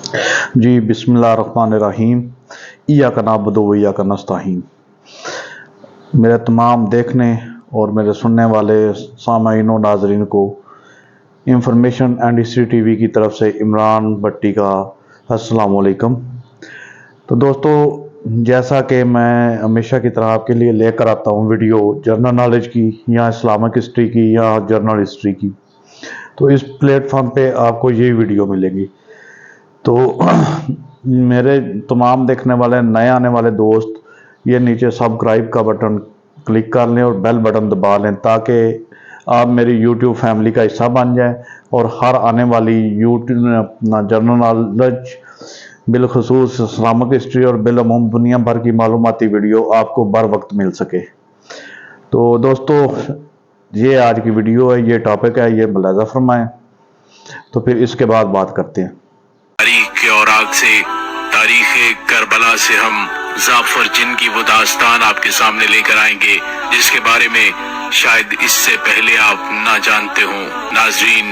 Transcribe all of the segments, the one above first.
जी बिस्मिल्लाहिर्रहमानिर्रहीम। इय्याका नअबुदु व इय्याका नस्तईन। मेरे तमाम देखने और मेरे सुनने वाले सामाईन और नाजरीन को इंफॉर्मेशन एंड हिस्ट्री टीवी की तरफ से इमरान भट्टी का अस्सलाम वालेकुम। तो दोस्तों, जैसा कि मैं हमेशा की तरह आपके लिए लेकर आता हूँ वीडियो जनरल नॉलेज की या इस्लामिक हिस्ट्री की या जर्नल हिस्ट्री की, तो इस प्लेटफॉर्म पे आपको यही वीडियो मिलेंगी। तो मेरे तमाम देखने वाले नए आने वाले दोस्त ये नीचे सब्सक्राइब का बटन क्लिक कर लें और बेल बटन दबा लें ताकि आप मेरी यूट्यूब फैमिली का हिस्सा बन जाएं और हर आने वाली यूट्यूब अपना जनरल नॉलेज बिलखसूस इस्लामिक हिस्ट्री और बिलअमूम दुनिया भर की मालूमाती वीडियो आपको बर वक्त मिल सके। तो दोस्तों, ये आज की वीडियो है, ये टॉपिक है, ये मुलाजा फरमाएं। तो फिर इसके बाद बात करते हैं। तारीख के औराक से, तारीख करबला से हम जाफर जिन की वो दास्तान आपके सामने लेकर आएंगे जिसके बारे में शायद इससे पहले आप ना जानते हो। नाजरीन,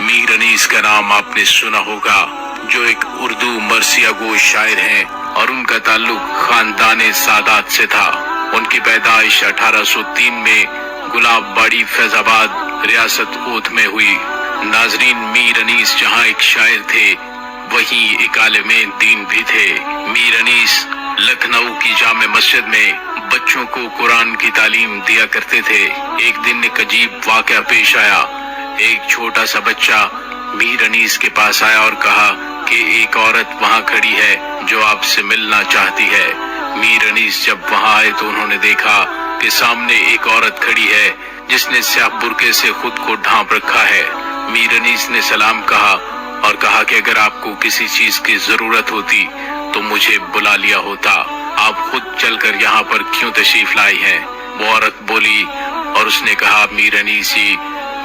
मीर अनीस का नाम आपने सुना होगा, जो एक उर्दू मरसिया गो शायर हैं और उनका ताल्लुक खानदान सादात से था। उनकी पैदाइश 1803 में गुलाबबाड़ी फैजाबाद रियासत ओध में हुई। नाजरीन, मीर अनीस जहाँ एक शायर थे वहीं एक आलिमे दीन भी थे। मीर अनीस लखनऊ की जामे मस्जिद में बच्चों को कुरान की तालीम दिया करते थे। एक दिन एक अजीब वाकया पेश आया। एक छोटा सा बच्चा मीर अनीस के पास आया और कहा कि एक औरत वहाँ खड़ी है जो आपसे मिलना चाहती है। मीर अनीस जब वहाँ आए तो उन्होंने देखा कि सामने एक औरत खड़ी है जिसने स्याह बुर्के से खुद को ढांप रखा है। मीर अनीस ने सलाम कहा और कहा कि अगर आपको किसी चीज की जरूरत होती तो मुझे बुला लिया होता, आप खुद चलकर यहाँ पर क्यों तशरीफ लाई हैं? वो औरत बोली और उसने कहा, मीर अनीस जी,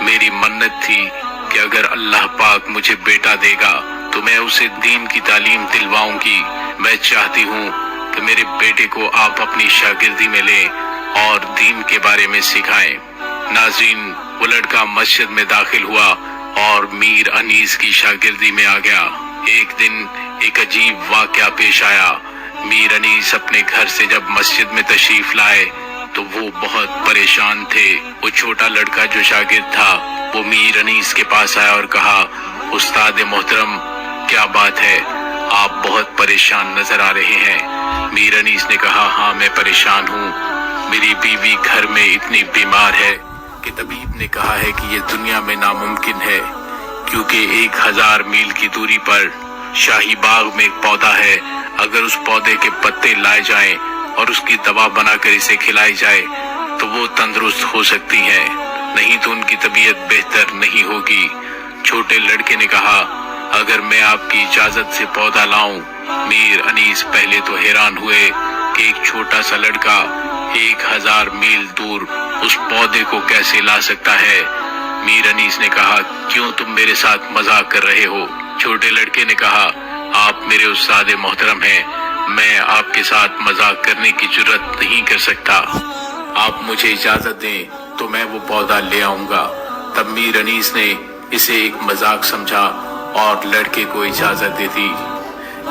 मेरी मन्नत थी कि अगर अल्लाह पाक मुझे बेटा देगा तो मैं उसे दीन की तालीम दिलवाऊंगी। मैं चाहती हूँ कि मेरे बेटे को आप अपनी शागिर्दी में लें और दीन के बारे में सिखाएं। नाज़रीन, वो लड़का मस्जिद में दाखिल हुआ और मीर अनीस की शागिर्दी में आ गया। एक दिन एक अजीब वाकया पेश आया। मीर अनीस अपने घर से जब मस्जिद में तशरीफ लाए तो वो बहुत परेशान थे। वो छोटा लड़का जो शागिर्द था वो मीर अनीस के पास आया और कहा, उस्ताद मोहतरम, क्या बात है, आप बहुत परेशान नजर आ रहे हैं। मीर अनीस ने कहा, हाँ मैं परेशान हूँ, मेरी बीवी घर में इतनी बीमार है कि तबीब ने कहा है कि ये दुनिया में नामुमकिन है, क्योंकि 1000 मील की दूरी पर शाही बाग में एक पौधा है, अगर उस पौधे के पत्ते लाए जाएं और उसकी दवा बनाकर इसे खिलाई जाए तो वो तंदुरुस्त हो सकती हैं, नहीं तो उनकी तबीयत बेहतर नहीं होगी। छोटे लड़के ने कहा, अगर मैं आपकी इजाजत से पौधा लाऊं। मीर अनीस पहले तो हैरान हुए कि एक छोटा सा लड़का 1000 मील दूर उस पौधे को कैसे ला सकता है। मीर अनीस ने कहा, क्यों तुम मेरे साथ मजाक कर रहे हो? छोटे लड़के ने कहा, आप मेरे उस्ताद मोहतरम हैं, मैं आपके साथ मजाक करने की जुर्रत नहीं कर सकता, आप मुझे इजाजत दें तो मैं वो पौधा ले आऊंगा। तब मीर अनीस ने इसे एक मजाक समझा और लड़के को इजाजत दे दी।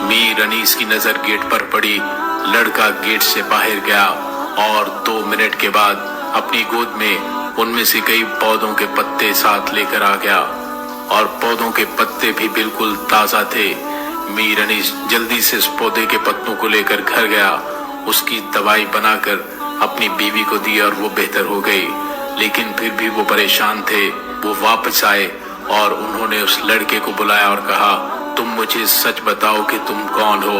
मीर अनीस की नजर गेट पर पड़ी, लड़का गेट से बाहर गया और 2 मिनट के बाद अपनी गोद में उनमें से कई पौधों के पत्ते साथ लेकर आ गया और पौधों के पत्ते भी बिल्कुल ताजा थे। मीर अनीस जल्दी से इस पौधे के पत्तों को लेकर घर गया, उसकी दवाई बनाकर अपनी बीवी को दी और वो बेहतर हो गई, लेकिन फिर भी वो परेशान थे। वो वापस आए और उन्होंने उस लड़के को बुलाया और कहा, तुम मुझे सच बताओ कि तुम कौन हो,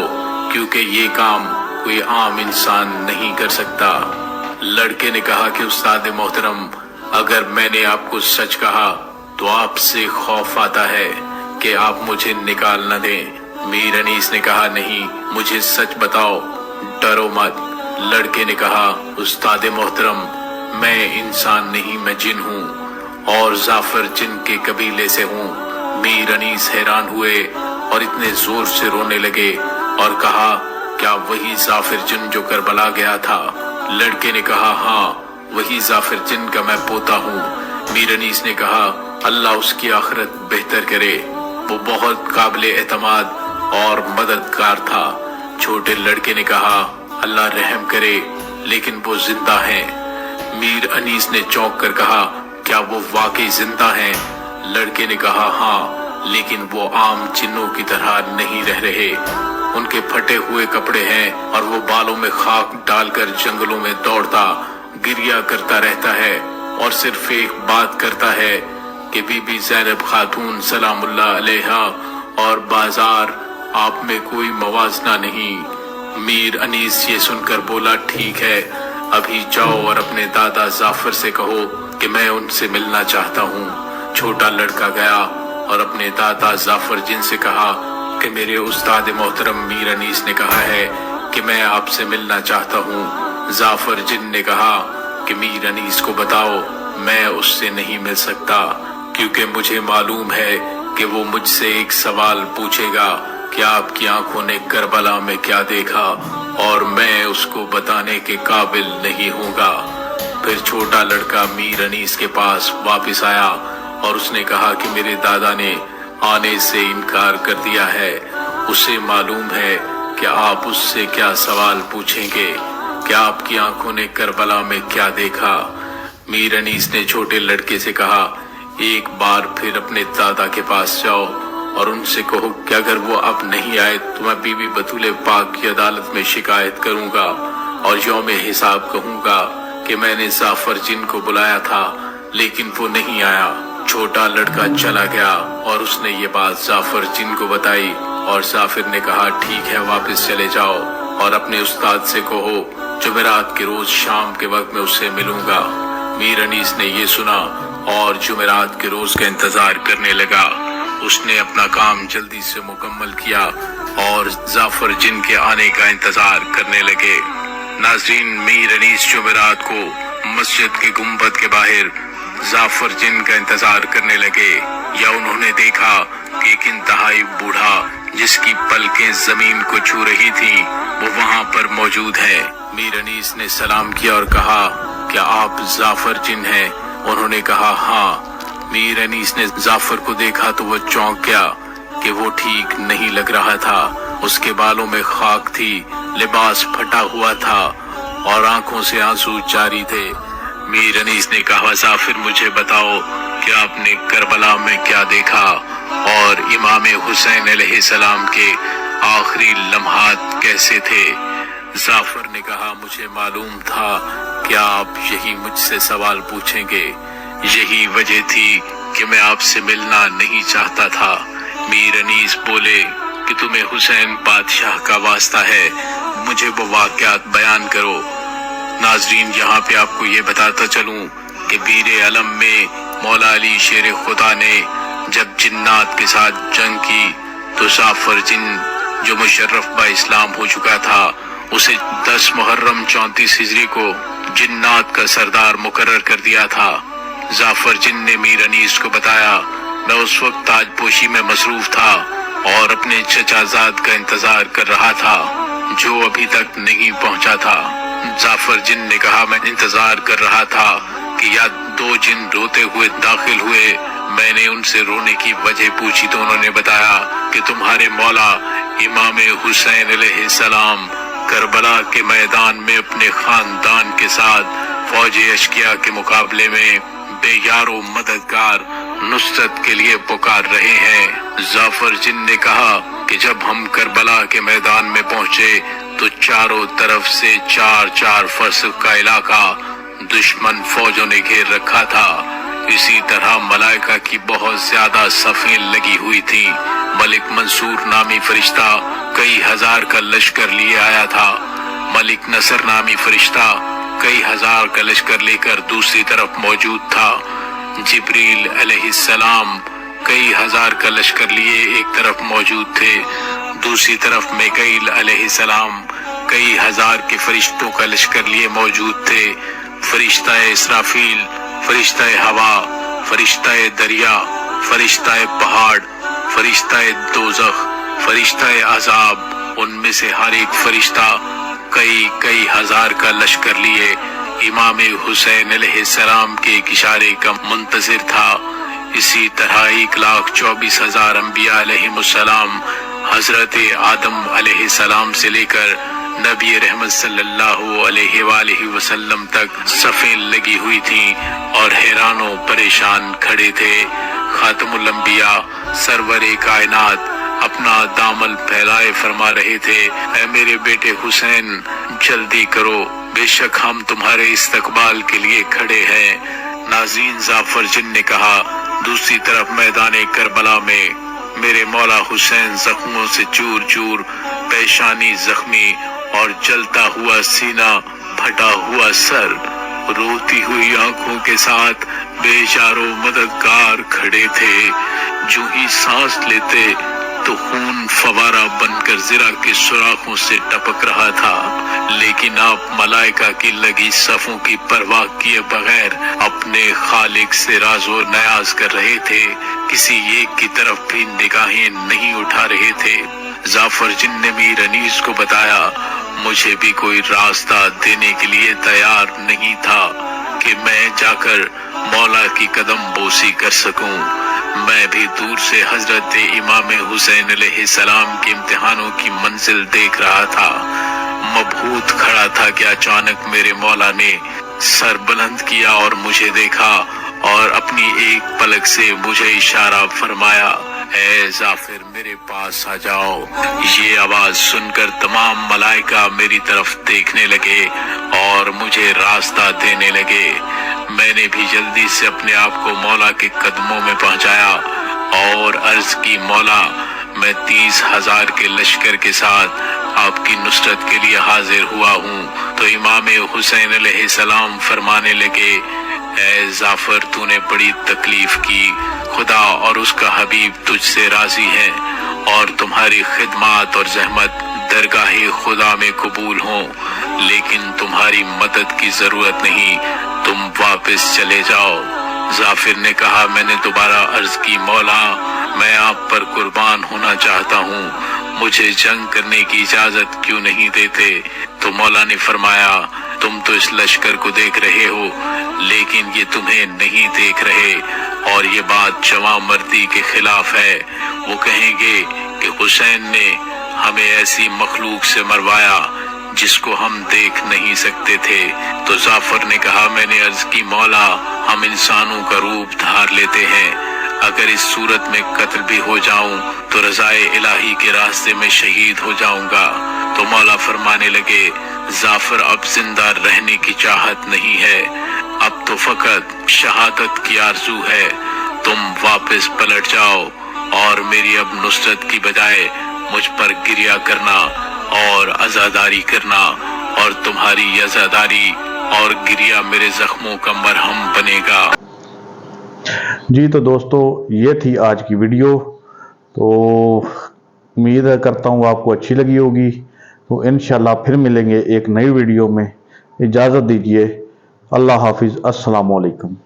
क्योंकि ये काम कोई आम इंसान नहीं कर सकता। लड़के ने कहा कि उस्ताद मोहतरम, अगर मैंने आपको सच कहा तो आपसे खौफ आता है कि आप मुझे निकाल न दें। मीर अनीस ने कहा, नहीं, मुझे सच बताओ, डरो मत। लड़के ने कहा, उस्ताद मोहतरम, मैं इंसान नहीं, मैं जिन हूँ और जाफर जिन के कबीले से हूँ। मीर अनीस हैरान हुए और इतने जोर से रोने लगे और कहा, क्या वही जाफिर जिन जो करबला गया था? लड़के ने कहा, हाँ, वही जाफिर जिन का मैं पोता हूँ। मीर अनीस ने कहा, अल्लाह उसकी आखिरत बेहतर करे, वो बहुत काबिल एतमाद اور مددگار تھا۔ چھوٹے لڑکے نے کہا اللہ رحم کرے، لیکن وہ زندہ ہیں۔ میر انیس نے چونک کر کہا کیا وہ واقعی زندہ ہیں؟ لڑکے نے کہا ہاں، لیکن وہ عام جنوں کی طرح نہیں رہ رہے۔ ان کے پھٹے ہوئے کپڑے ہیں اور وہ بالوں میں خاک ڈال کر جنگلوں میں دوڑتا گریا کرتا رہتا ہے اور صرف ایک بات کرتا ہے کہ بی بی زینب خاتون سلام اللہ علیہا اور بازار آپ میں کوئی موازنہ نہیں۔ میر انیس یہ سن کر بولا ٹھیک ہے، ابھی جاؤ اور اپنے دادا جعفر سے کہو کہ میں ان سے ملنا چاہتا ہوں۔ چھوٹا لڑکا گیا اور اپنے دادا جعفر جن سے کہا کہ میرے استاد محترم میر انیس نے کہا ہے کہ میں آپ سے ملنا چاہتا ہوں۔ جعفر جن نے کہا کہ میر انیس کو بتاؤ میں اس سے نہیں مل سکتا، کیونکہ مجھے معلوم ہے کہ وہ مجھ سے ایک سوال پوچھے گا کہ آپ کی آنکھوں نے کربلا میں کیا دیکھا، اور میں اس کو بتانے کے قابل نہیں ہوں گا۔ پھر چھوٹا لڑکا میر انیس کے پاس واپس آیا اور اس نے کہا کہ میرے دادا نے آنے سے انکار کر دیا ہے، اسے معلوم ہے کہ آپ اس سے کیا سوال پوچھیں گے کہ آپ کی آنکھوں نے کربلا میں کیا دیکھا۔ میر انیس نے چھوٹے لڑکے سے کہا ایک بار پھر اپنے دادا کے پاس جاؤ اور ان سے کہو کہ اگر وہ اب نہیں آئے تو میں بی بی بطول پاک کی عدالت میں شکایت کروں گا اور یوم حساب کہوں گا کہ میں نے جعفر جن کو بلایا تھا لیکن وہ نہیں آیا۔ چھوٹا لڑکا چلا گیا اور اس نے یہ بات جعفر جن کو بتائی، اور جعفر نے کہا ٹھیک ہے واپس چلے جاؤ اور اپنے استاد سے کہو جمعرات کے روز شام کے وقت میں اسے ملوں گا۔ میر انیس نے یہ سنا اور جمعرات کے روز کا انتظار کرنے لگا۔ اس نے اپنا کام جلدی سے مکمل کیا اور جعفر جن کے آنے کا انتظار کرنے لگے۔ ناظرین، میر انیس جمعرات کو مسجد کے گنبد کے باہر جعفر جن کا انتظار کرنے لگے، یا انہوں نے دیکھا کہ ایک انتہائی بوڑھا جس کی پلکیں زمین کو چھو رہی تھی وہ وہاں پر موجود ہے۔ میر انیس نے سلام کیا اور کہا کیا آپ جعفر جن ہیں؟ انہوں نے کہا ہاں۔ میر انیس نے جعفر کو دیکھا تو وہ چونک گیا کہ وہ ٹھیک نہیں لگ رہا تھا۔ اس کے بالوں میں خاک تھی، لباس پھٹا ہوا تھا اور آنکھوں سے آنسو جاری تھے۔ میر انیس نے کہا جعفر مجھے بتاؤ کہ آپ نے کربلا میں کیا دیکھا اور امام حسین علیہ السلام کے آخری لمحات کیسے تھے؟ جعفر نے کہا مجھے معلوم تھا کہ آپ یہی مجھ سے سوال پوچھیں گے، یہی وجہ تھی کہ میں آپ سے ملنا نہیں چاہتا تھا۔ میر انیس بولے کہ تمہیں حسین بادشاہ کا واسطہ ہے، مجھے وہ واقعات بیان کرو۔ ناظرین، یہاں پہ آپ کو یہ بتاتا چلوں کہ بیر علم میں مولا علی شیر خدا نے جب جنات کے ساتھ جنگ کی تو جعفر جن جو مشرف با اسلام ہو چکا تھا اسے 10 محرم 34 ہجری کو جنات کا سردار مقرر کر دیا تھا۔ جعفر جن نے میر انیس کو بتایا میں اس وقت تاج پوشی میں مصروف تھا اور اپنے چچا زاد کا انتظار کر رہا تھا جو ابھی تک نہیں پہنچا تھا۔ جعفر جن نے کہا میں انتظار کر رہا تھا کہ یا 2 جن روتے ہوئے داخل ہوئے، میں نے ان سے رونے کی وجہ پوچھی تو انہوں نے بتایا کہ تمہارے مولا امام حسین علیہ السلام کربلا کے میدان میں اپنے خاندان کے ساتھ فوج اشقیاء کے مقابلے میں بے یار و مددگار نصرت کے لیے پکار رہے ہیں۔ جعفر جن نے کہا کہ جب ہم کربلا کے میدان میں پہنچے تو چاروں طرف سے 4 فرسخ کا علاقہ دشمن فوجوں نے گھیر رکھا تھا۔ اسی طرح ملائکہ کی بہت زیادہ صفیں لگی ہوئی تھی۔ ملک منصور نامی فرشتہ کئی ہزار کا لشکر لیے آیا تھا۔ ملک نصر نامی فرشتہ کئی ہزار کا لشکر لے کر دوسری طرف موجود تھا۔ جبریل علیہ السلام کئی ہزار کا لشکر لیے ایک طرف موجود تھے، دوسری طرف میکائیل علیہ السلام کئی ہزار کے فرشتوں کا لشکر لیے موجود تھے۔ فرشتہ اسرافیل، فرشتہ ہوا، فرشتہ دریا، فرشتہ پہاڑ، فرشتہ دوزخ، فرشتہ عذاب، ان میں سے ہر ایک فرشتہ کئی ہزار کا لشکر لیے امام حسین علیہ السلام کے ایک اشارے کا منتظر تھا۔ اسی طرح 1,24,000 انبیاء علیہ السلام हजरत आदम अलैहिस्सलाम से लेकर नबी रहमत सल्लल्लाहु अलैहि वालैहि वसल्लम तक सफ़ें लगी हुई थीं और हैरानों परेशान खड़े थे। खातमुल अंबिया सरवरे कायनात अपना दामन फैलाए फरमा रहे थे, ऐ मेरे बेटे हुसैन जल्दी करो, बेशक हम तुम्हारे इस्तकबाल के लिए खड़े हैं। नाज़रीन, जाफर जिन ने कहा, दूसरी तरफ मैदान करबला में मेरे मौला हुसैन जख्मों से चूर चूर, पेशानी जख्मी और जलता हुआ सीना, फटा हुआ सर, रोती हुई आंखों के साथ बेचारों मददगार खड़े थे। जो ही सांस लेते तो खून फवारा बनकर ज़रा के सुराखों से टपक रहा था, लेकिन आप मलाइका की लगी सफ़ों की परवाह किए बगैर अपने खालिक से राज़ो नयाज कर रहे थे, किसी एक की तरफ भी निगाहें नहीं उठा रहे थे। जाफर जिन ने मीर अनीस को बताया, मुझे भी कोई रास्ता देने के लिए तैयार नहीं था कि मैं जाकर मौला की कदम बोसी कर सकूं। मैं भी दूर से हजरत इमाम हुसैन अलैहिस्सलाम के इम्तिहानों की मंजिल देख रहा था। मबहूत खड़ा था कि अचानक मेरे मौला ने सर बुलंद किया और मुझे देखा और अपनी एक पलक से मुझे इशारा फरमाया, ऐ जाफिर मेरे पास आ जाओ। ये आवाज सुनकर तमाम मलाइका मेरी तरफ देखने लगे और मुझे रास्ता देने लगे। मैंने भी जल्दी से अपने आप को मौला के कदमों में पहुंचाया और अर्ज की, मौला मैं 30,000 के लश्कर के साथ आपकी नुसरत के लिए हाजिर हुआ हूँ। तो इमाम हुसैन अलैहिस्सलाम फरमाने लगे, ऐ जाफर तूने बड़ी तकलीफ की, खुदा और उसका हबीब तुझसे राजी है और तुम्हारी खिदमत और जहमत दरगाहे खुदा में कबूल हो, लेकिन तुम्हारी मदद की जरूरत नहीं, तुम वापस चले जाओ। जाफिर ने कहा, मैंने दोबारा अर्ज की, मौला मैं आप पर कुर्बान होना चाहता हूँ, मुझे जंग करने की इजाजत क्यों नहीं देते? तो मौला ने फरमाया, तुम तो इस लश्कर को देख रहे हो, लेकिन ये तुम्हें नहीं देख रहे और ये बात जवां मर्दी के खिलाफ है। वो कहेंगे कि हुसैन ने हमें ऐसी मखलूक से मरवाया जिसको हम देख नहीं सकते थे। तो जाफर ने कहा, मैंने अर्ज की, मौला हम इंसानों का रूप धार लेते हैं, अगर इस सूरत में कत्ल भी हो जाऊं तो रज़ाए इलाही के रास्ते में शहीद हो जाऊंगा। तो मौला फरमाने लगे, जाफर अब जिंदा रहने की चाहत नहीं है, अब तो फकत शहादत की आरज़ू है। तुम वापस पलट जाओ और मेरी अब नुसरत की बजाय मुझ पर गिरिया करना और अज़ादारी करना, और तुम्हारी अज़ादारी और गिरिया मेरे जख्मों का मरहम बनेगा। जी तो दोस्तों, ये थी आज की वीडियो। तो उम्मीद करता हूँ आपको अच्छी लगी होगी। तो इंशाल्लाह फिर मिलेंगे एक नई वीडियो में। इजाज़त दीजिए। अल्लाह हाफिज़। अस्सलामु अलैकुम।